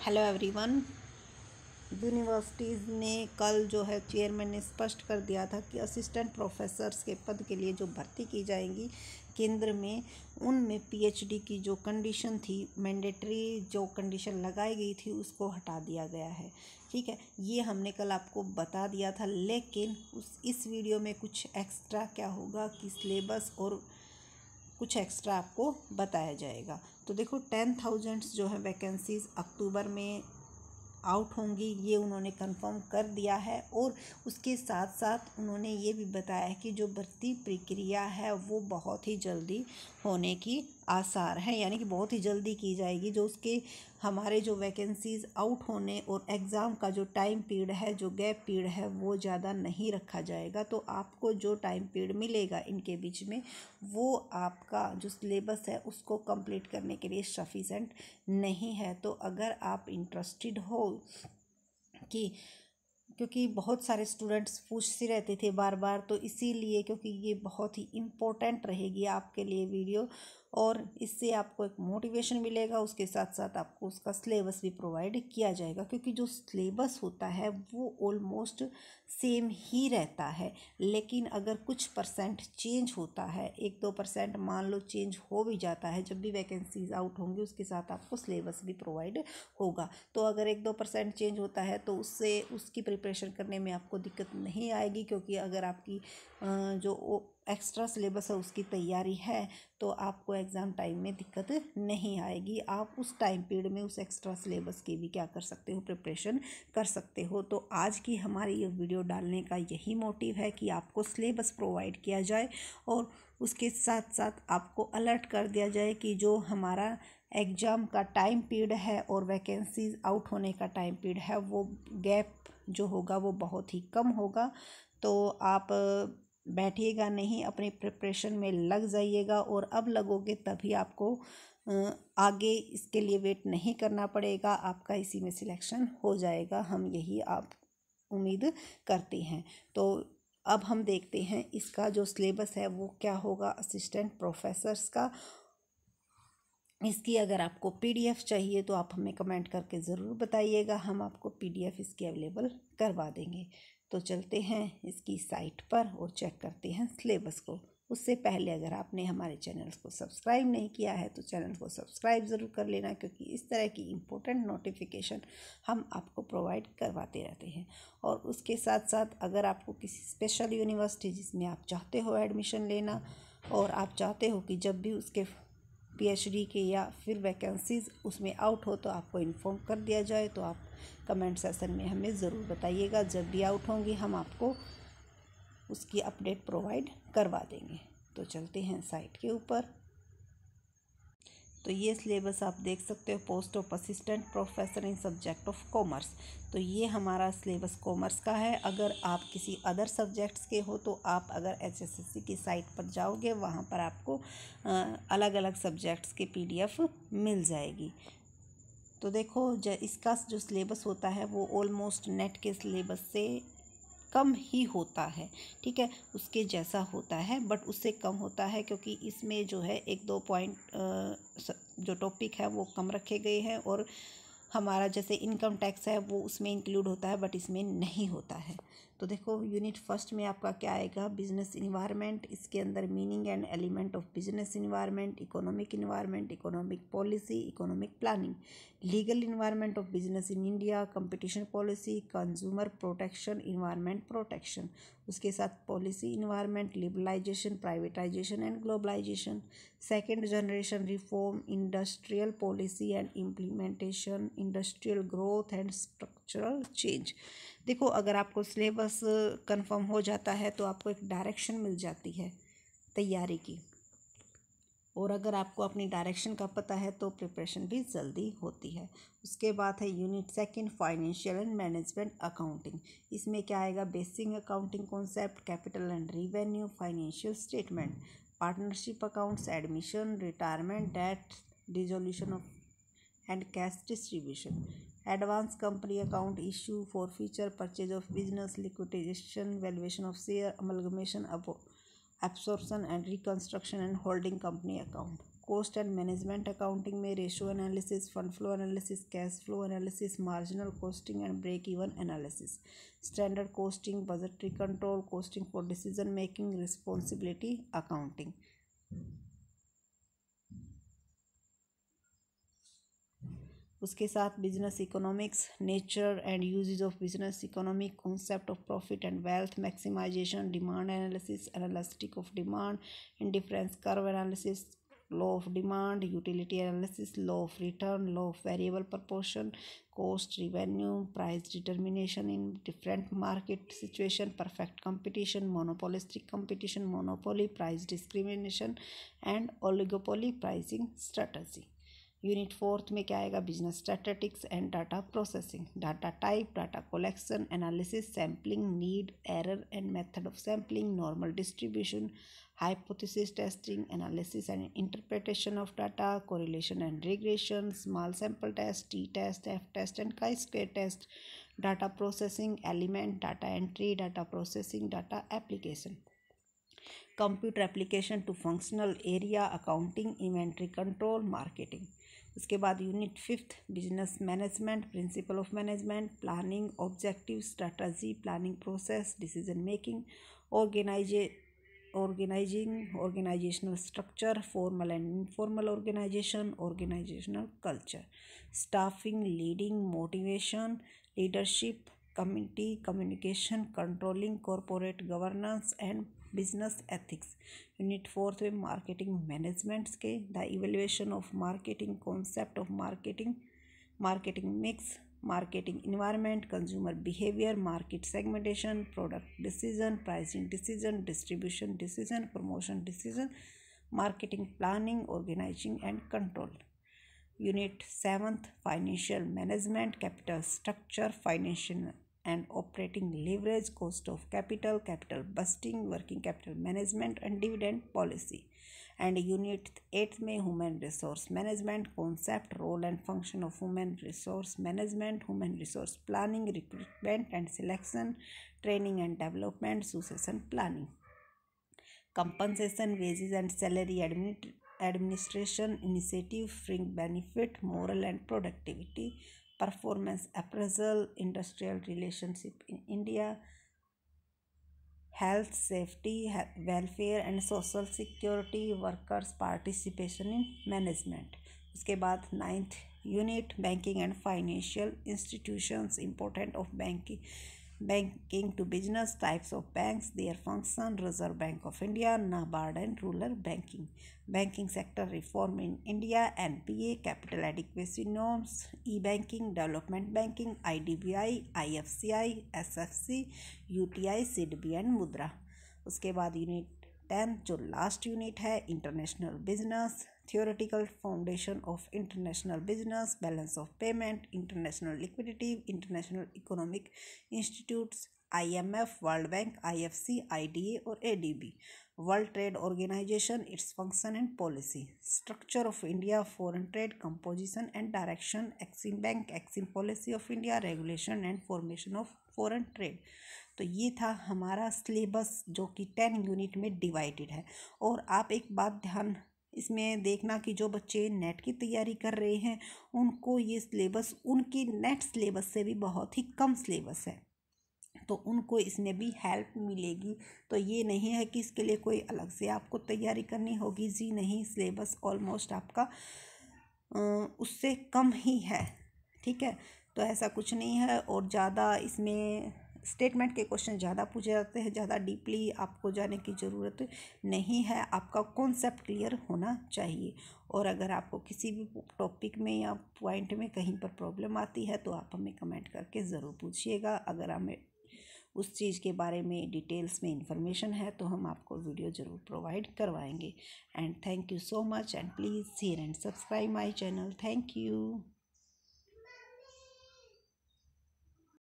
Hello everyone. Universities ने कल जो है चेयरमैन ने स्पष्ट कर दिया था कि असिस्टेंट प्रोफेसर्स के पद के लिए जो भर्ती की जाएंगी केंद्र में, उनमें पीएचडी की जो कंडीशन थी, मैंडेटरी जो कंडीशन लगाई गई थी, उसको हटा दिया गया है। ठीक है, ये हमने कल आपको बता दिया था, लेकिन इस वीडियो में कुछ एक्स्ट्रा क्या होगा कि सिलेबस और कुछ एक्स्ट्रा आपको बताया जाएगा। तो देखो 10,000 जो है वैकेंसीज अक्टूबर में आउट होंगी, ये उन्होंने कंफर्म कर दिया है। और उसके साथ साथ उन्होंने ये भी बताया है कि जो भर्ती प्रक्रिया है वो बहुत ही जल्दी होने की आसार है, यानी कि बहुत ही जल्दी की जाएगी। जो उसके हमारे जो वैकेंसीज आउट होने और एग्ज़ाम का जो टाइम पीरियड है, जो गैप पीरियड है, वो ज़्यादा नहीं रखा जाएगा। तो आपको जो टाइम पीरियड मिलेगा इनके बीच में, वो आपका जो सिलेबस है उसको कंप्लीट करने के लिए सफिशेंट नहीं है। तो अगर आप इंटरेस्टेड हो कि क्योंकि बहुत सारे स्टूडेंट्स पूछते रहते थे बार बार, तो इसीलिए क्योंकि ये बहुत ही इम्पोर्टेंट रहेगी आपके लिए वीडियो, और इससे आपको एक मोटिवेशन मिलेगा। उसके साथ साथ आपको उसका सिलेबस भी प्रोवाइड किया जाएगा, क्योंकि जो सिलेबस होता है वो ऑलमोस्ट सेम ही रहता है, लेकिन अगर कुछ परसेंट चेंज होता है, 1-2% मान लो चेंज हो भी जाता है, जब भी वैकेंसीज आउट होंगी उसके साथ आपको सिलेबस भी प्रोवाइड होगा। तो अगर 1-2% चेंज होता है तो उससे उसकी प्रिपरेशन करने में आपको दिक्कत नहीं आएगी, क्योंकि अगर आपकी जो एक्स्ट्रा सिलेबस है उसकी तैयारी है तो आपको एग्ज़ाम टाइम में दिक्कत नहीं आएगी। आप उस टाइम पीरियड में उस एक्स्ट्रा सिलेबस की भी क्या कर सकते हो, प्रिपरेशन कर सकते हो। तो आज की हमारी ये वीडियो डालने का यही मोटिव है कि आपको सिलेबस प्रोवाइड किया जाए और उसके साथ साथ आपको अलर्ट कर दिया जाए कि जो हमारा एग्ज़ाम का टाइम पीरियड है और वैकेंसीज आउट होने का टाइम पीरियड है, वो गैप जो होगा वो बहुत ही कम होगा। तो आप बैठिएगा नहीं, अपनी प्रिपरेशन में लग जाइएगा, और अब लगोगे तभी आपको आगे इसके लिए वेट नहीं करना पड़ेगा, आपका इसी में सिलेक्शन हो जाएगा। हम यही आप उम्मीद करते हैं। तो अब हम देखते हैं इसका जो सिलेबस है वो क्या होगा असिस्टेंट प्रोफेसर्स का। इसकी अगर आपको पीडीएफ चाहिए तो आप हमें कमेंट करके ज़रूर बताइएगा, हम आपको पीडीएफ इसकी अवेलेबल करवा देंगे। तो चलते हैं इसकी साइट पर और चेक करते हैं सिलेबस को। उससे पहले अगर आपने हमारे चैनल को सब्सक्राइब नहीं किया है तो चैनल को सब्सक्राइब ज़रूर कर लेना, क्योंकि इस तरह की इम्पोर्टेंट नोटिफिकेशन हम आपको प्रोवाइड करवाते रहते हैं। और उसके साथ साथ अगर आपको किसी स्पेशल यूनिवर्सिटी जिसमें आप चाहते हो एडमिशन लेना, और आप चाहते हो कि जब भी उसके पीएचडी के या फिर वैकेंसीज उसमें आउट हो तो आपको इन्फॉर्म कर दिया जाए, तो आप कमेंट सेशन में हमें ज़रूर बताइएगा। जब भी आउट होंगी हम आपको उसकी अपडेट प्रोवाइड करवा देंगे। तो चलते हैं साइट के ऊपर। तो ये सिलेबस आप देख सकते हो, post of assistant professor in subject of commerce. तो ये हमारा सिलेबस कॉमर्स का है। अगर आप किसी अदर सब्जेक्ट्स के हो तो आप अगर एचएसएससी की साइट पर जाओगे, वहाँ पर आपको अलग अलग सब्जेक्ट्स के पीडीएफ मिल जाएगी। तो देखो इसका जो सिलेबस होता है वो ऑलमोस्ट नेट के सिलेबस से कम ही होता है। ठीक है, उसके जैसा होता है बट उससे कम होता है, क्योंकि इसमें जो है 1-2 पॉइंट जो टॉपिक है वो कम रखे गए हैं, और हमारा जैसे इनकम टैक्स है वो उसमें इंक्लूड होता है बट इसमें नहीं होता है। तो देखो यूनिट फर्स्ट में आपका क्या आएगा, बिजनेस इन्वायरमेंट। इसके अंदर meaning and element of business environment, economic policy, economic planning, legal environment of business in India, competition policy, consumer protection, environment protection. उसके साथ policy environment, liberalization, privatization and globalization, second generation reform, industrial policy and implementation, industrial growth and structural change. देखो अगर आपको syllabus confirm हो जाता है तो आपको एक डायरेक्शन मिल जाती है तैयारी की, और अगर आपको अपनी डायरेक्शन का पता है तो प्रिपरेशन भी जल्दी होती है। उसके बाद है unit second, financial and management accounting. इसमें क्या आएगा, basic accounting concept, capital and revenue, financial statement, partnership accounts, admission, retirement, death resolution of and cash distribution, advance company account, issue, forfeiture, purchase of business, liquidation, valuation of share, amalgamation, absorption and reconstruction and holding company account, cost and management accounting में ratio analysis, fund flow analysis, cash flow analysis, marginal costing and break even analysis, standard costing, budgetary control, costing for decision making, responsibility accounting. उसके साथ business economics, nature and usages of business economic, concept of profit and wealth maximisation, demand analysis, analytic of demand, indifference curve analysis, law of demand, utility analysis, law of return, law of variable proportion, cost, revenue, price determination in different market situation, perfect competition, monopolistic competition, monopoly, price discrimination and oligopoly pricing strategy. Unit 4 में क्या आएगा? Business statistics and data processing, data type, data collection, analysis, sampling, need, error and method of sampling, normal distribution, hypothesis testing, analysis and interpretation of data, correlation and regression, small sample test, t-test, f-test and chi-square test, data processing, element, data entry, data processing, data application, computer application to functional area, accounting, inventory control, marketing। उसके बाद unit 5 business management, principle of management, planning, objective, strategy, planning process, decision making, organizational structure, formal and informal organization, organizational culture, staffing, leading, motivation, leadership, community, communication, controlling, corporate governance and business ethics। Unit 4 में marketing managements के, the evaluation of marketing, concept of marketing, marketing mix, marketing environment, consumer behavior, market segmentation, product decision, pricing decision, distribution decision, promotion decision, marketing planning, organizing and control। Unit 7th financial management, capital structure, financial and operating leverage, cost of capital, capital busting, working capital management and dividend policy। And unit 8 में human resource management, concept, role and function of human resource management, human resource planning, recruitment and selection, training and development, succession planning, compensation, wages and salary administration, initiative, fringe benefit, morale and productivity, performance appraisal, industrial relationship in India, health, safety, welfare and social security, workers participation in management। उसके बाद 9th unit banking and financial institutions, important of banking to business, types of banks, their function, reserve bank of India, NABARD and rural banking, banking sector reform in India, NPA, capital adequacy norms, e banking, development banking, IDBI, IFCI, SFC, UTI, SIDBI and Mudra. उसके बाद unit 10 जो last unit है, international business, theoretical foundation of international business, balance of payment, international liquidity, international economic institutes, IMF, World Bank, IFC, IDA और ADB, World Trade Organization, its function and policy, structure of India, foreign trade, composition and direction, Exim Bank, Exim policy of India, regulation and formation of foreign trade। तो ये था हमारा syllabus जो कि 10 unit में divided है। और आप एक बात ध्यान इसमें देखना कि जो बच्चे नेट की तैयारी कर रहे हैं उनको ये सिलेबस उनकी नेट सिलेबस से भी बहुत ही कम सिलेबस है, तो उनको इसमें भी हेल्प मिलेगी। तो ये नहीं है कि इसके लिए कोई अलग से आपको तैयारी करनी होगी, जी नहीं, सिलेबस ऑलमोस्ट आपका उससे कम ही है, ठीक है। तो ऐसा कुछ नहीं है। और ज़्यादा इसमें स्टेटमेंट के क्वेश्चन ज़्यादा पूछे जाते हैं, ज़्यादा डीपली आपको जाने की ज़रूरत नहीं है, आपका कॉन्सेप्ट क्लियर होना चाहिए। और अगर आपको किसी भी टॉपिक में या पॉइंट में कहीं पर प्रॉब्लम आती है तो आप हमें कमेंट करके ज़रूर पूछिएगा। अगर हमें उस चीज़ के बारे में डिटेल्स में इंफॉर्मेशन है तो हम आपको वीडियो ज़रूर प्रोवाइड करवाएंगे। And thank you so much and please share and subscribe my channel. Thank you.